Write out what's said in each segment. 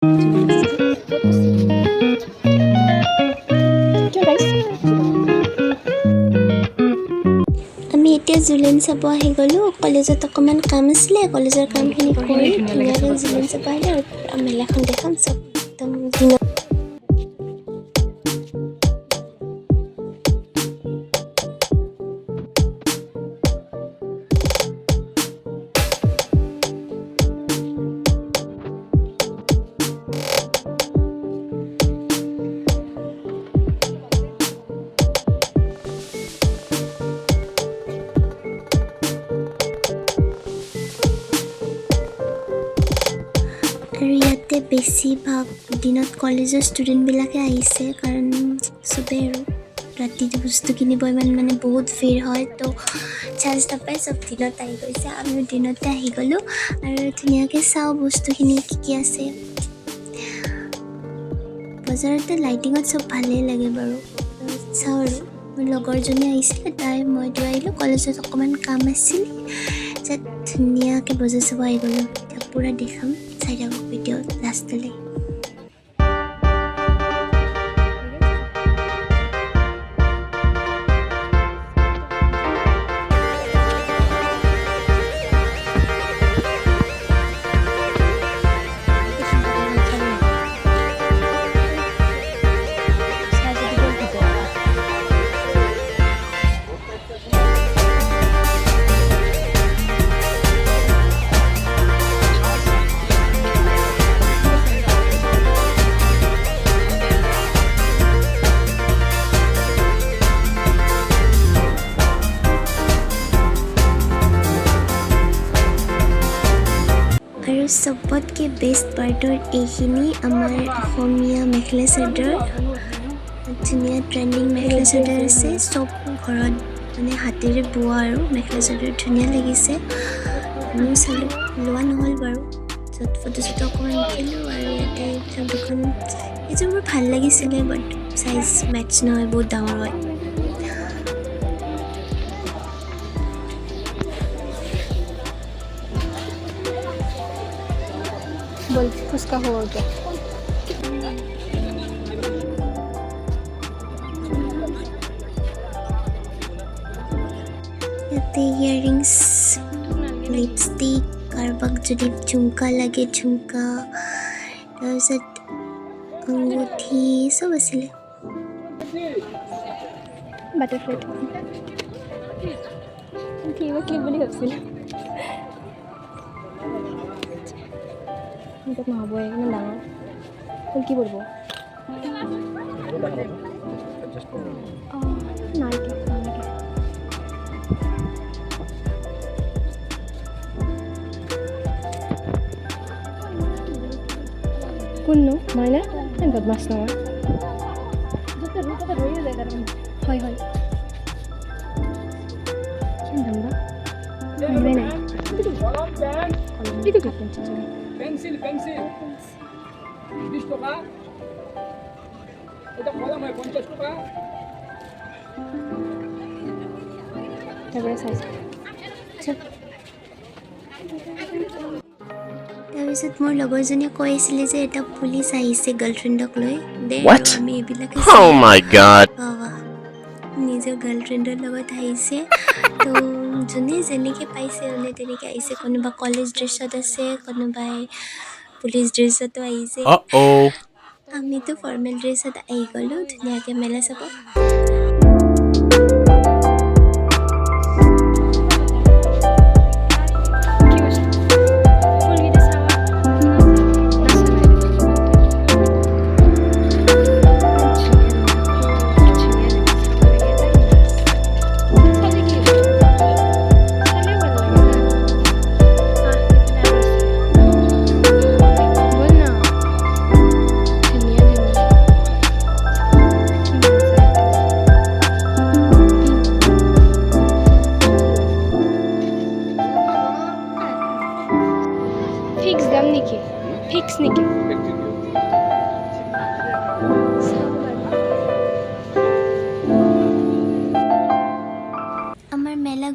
আমি এতিয়া জুলিন চাব আহি গ'লোঁ। কলেজত অকণমান কাম আছিলে, কলেজৰ কামখিনি কৰি ধুনীয়াকৈ জুলিন চাব আহিলোঁ আৰু মেলাখন দেখাম চব একদম দিনত। আৰু ইয়াতে বেছিভাগ দিনত কলেজৰ ষ্টুডেণ্টবিলাকে আহিছে, কাৰণ চবেই আৰু ৰাতি বস্তু কিনিব ইমান মানে বহুত ভিৰ হয়, তো চান্স নাপায়, চব দিনত আহি গৈছে। আমিও দিনতে আহি গ'লোঁ আৰু ধুনীয়াকৈ চাওঁ বস্তুখিনি কি কি আছে। বজাৰতে লাইটিঙত চব ভালেই লাগে বাৰু, চাওঁ আৰু মোৰ লগৰজনী আহিছিলে, মইতো আহিলোঁ। কলেজত অকণমান কাম আছিল, য'ত ধুনীয়াকৈ বজাৰ চাব আহি গ'লোঁ। এতিয়া পূৰা দেখাম, চাই থাকক ভিডিঅ' লাষ্টলৈ। আৰু চবতকৈ বেষ্ট পাৰ্টৰ এইখিনি আমাৰ অসমীয়া মেখেলা চাদৰ, ধুনীয়া ট্ৰেণ্ডিং মেখেলা চাদৰ আছে। চব ঘৰত মানে হাতেৰে বোৱা আৰু মেখেলা চাদৰ ধুনীয়া লাগিছে। আমিও চালোঁ, লোৱা নহ'ল বাৰু, য'ত ফটো চটো অকণমান উঠিলোঁ। আৰু ইয়াতে এইবিলাক দুখন, এইযোৰ মোৰ ভাল লাগিছিলে, বাট চাইজ মেটচ নহয়, বহুত ডাঙৰ হয়। बोल उसका हो गया। ইয়াতে ইয়াৰিংছ, লিপষ্টিক, কাৰোবাক যদি ঝুমকা লাগে ঝুমকা, তাৰপিছত আঙুঠি চব আছিলে। বাটাৰফ্লাই ঠিক ক্লিপ বুলি ভাবিছিলোঁ, নহ'বই ইমান ডাঙৰ ফুল। কি কৰিব? নালাগে নালাগে। কোননো মই নে বদমাছ নহয়? হয় হয় পেন্সিল 20 টাকা, এটা কলম হয় 50 টাকা। তারপরে সাইজ তাৰপিছত মোৰ লগৰজনীয়ে কৈ আছিলে যে এটা পুলিচ আহিছে গাৰ্লফ্ৰেণ্ডক লৈ। আমি এইবিলাকে নিজৰ গাৰ্লফ্ৰেণ্ডৰ লগত আহিছে, তো যোনে যেনেকৈ পাইছে মানে তেনেকৈ আহিছে। কোনোবা কলেজ ড্ৰেছত আছে, কোনোবাই পুলিচ ড্ৰেছতো আহিছে। আমিতো ফৰ্মেল ড্ৰেছত আহি গ'লোঁ ধুনীয়াকৈ মেলা চাব।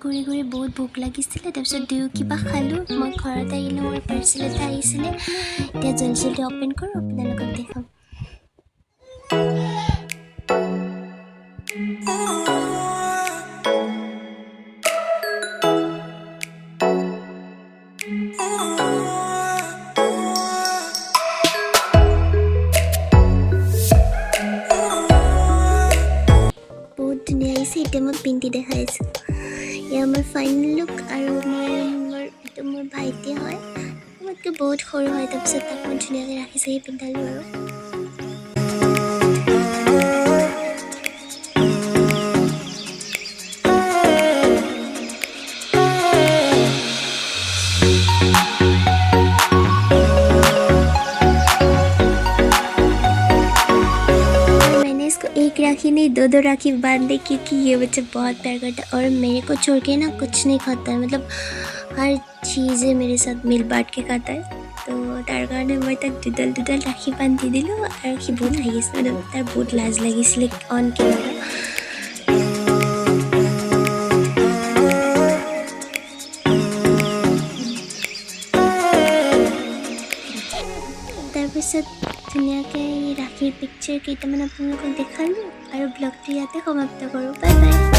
ঘূৰি ঘূৰি বহুত ভোক লাগিছিলে তাৰপিছত দুয়ো কিবা খালোঁ মই ঘৰত আহিলোঁ মোৰ পাৰ্চেল এটা আহিছিলে এতিয়া জলদি জলদি অ'পেন কৰোঁ আপোনালোকক দেখাম বহুত ধুনীয়া আহিছে এতিয়া মই পিন্ধি দেখাইছোঁ এয়া মোৰ ফাইনেল লুক আৰু এইটো মোৰ ভাইটি হয় মোতকৈ বহুত সৰু হয় তাৰপিছত তাক মই ধুনীয়াকৈ ৰাখিছোঁ সেই পিন্ধালোঁ আৰু एक राखी नहीं दो राखी बांध दे क्योंकि ये बच्चा बहुत प्यार करता है और मेरे को छोड़ के ना कुछ नहीं खाता है मतलब हर चीज़ें मेरे साथ मिल बांट के खाता है तो तार कारण मैं तक दुदल राखी बांधी दिलो और सि बहुत हाइस मतलब तार बहुत लाज लगिছিলে ऑन कैमरा তাৰপিছত ধুনীয়াকৈ ৰাখিৰ পিকচাৰ কেইটামান আপোনালোকক দেখালোঁ আৰু ব্লগটো ইয়াতে সমাপ্ত কৰোঁ বাই বাই